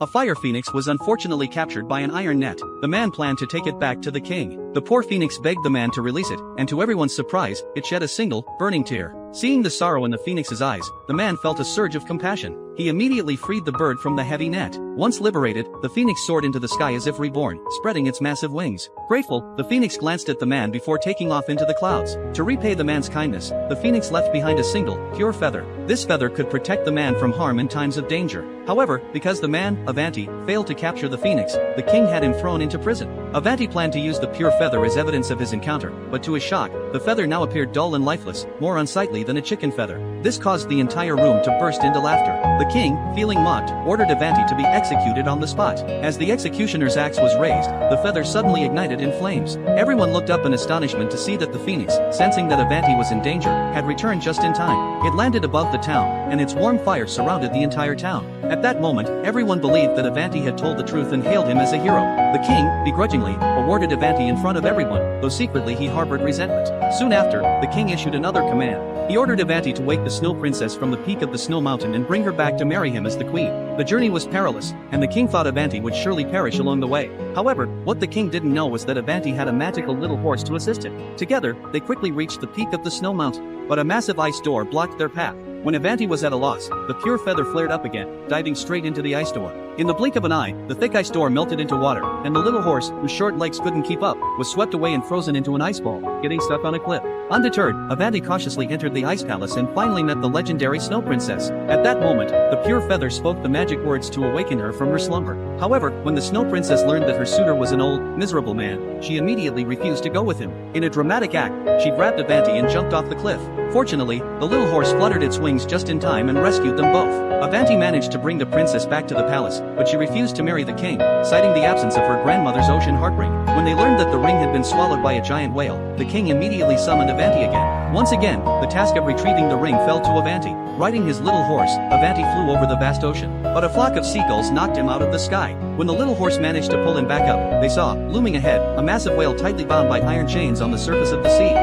A fire phoenix was unfortunately captured by an iron net. The man planned to take it back to the king. The poor phoenix begged the man to release it, and to everyone's surprise, it shed a single, burning tear. Seeing the sorrow in the phoenix's eyes, the man felt a surge of compassion. He immediately freed the bird from the heavy net. Once liberated, the phoenix soared into the sky as if reborn, spreading its massive wings. Grateful, the phoenix glanced at the man before taking off into the clouds. To repay the man's kindness, the phoenix left behind a single, pure feather. This feather could protect the man from harm in times of danger. However, because the man, Avanti, failed to capture the phoenix, the king had him thrown into prison. Avanti planned to use the pure feather as evidence of his encounter, but to his shock, the feather now appeared dull and lifeless, more unsightly than a chicken feather. This caused the entire room to burst into laughter. The king, feeling mocked, ordered Avanti to be executed on the spot. As the executioner's axe was raised, the feather suddenly ignited in flames. Everyone looked up in astonishment to see that the phoenix, sensing that Avanti was in danger, had returned just in time. It landed above the town, and its warm fire surrounded the entire town. At that moment, everyone believed that Avanti had told the truth and hailed him as a hero. The king, begrudgingly, awarded Avanti in front of everyone, though secretly he harbored resentment. Soon after, the king issued another command. He ordered Avanti to wake the snow princess from the peak of the snow mountain and bring her back to marry him as the queen. The journey was perilous, and the king thought Avanti would surely perish along the way. However, what the king didn't know was that Avanti had a magical little horse to assist him. Together, they quickly reached the peak of the snow mountain, but a massive ice door blocked their path. When Avanti was at a loss, the pure feather flared up again, diving straight into the ice door. In the blink of an eye, the thick ice door melted into water, and the little horse, whose short legs couldn't keep up, was swept away and frozen into an ice ball, getting stuck on a cliff. Undeterred, Avanti cautiously entered the ice palace and finally met the legendary snow princess. At that moment, the pure feather spoke the magic words to awaken her from her slumber. However, when the snow princess learned that her suitor was an old, miserable man, she immediately refused to go with him. In a dramatic act, she grabbed Avanti and jumped off the cliff. Fortunately, the little horse fluttered its wings just in time and rescued them both. Avanti managed to bring the princess back to the palace, but she refused to marry the king, citing the absence of her grandmother's ocean heart ring. When they learned that the ring had been swallowed by a giant whale, the king immediately summoned Avanti again. Once again, the task of retrieving the ring fell to Avanti. Riding his little horse, Avanti flew over the vast ocean, but a flock of seagulls knocked him out of the sky. When the little horse managed to pull him back up, they saw, looming ahead, a massive whale tightly bound by iron chains on the surface of the sea.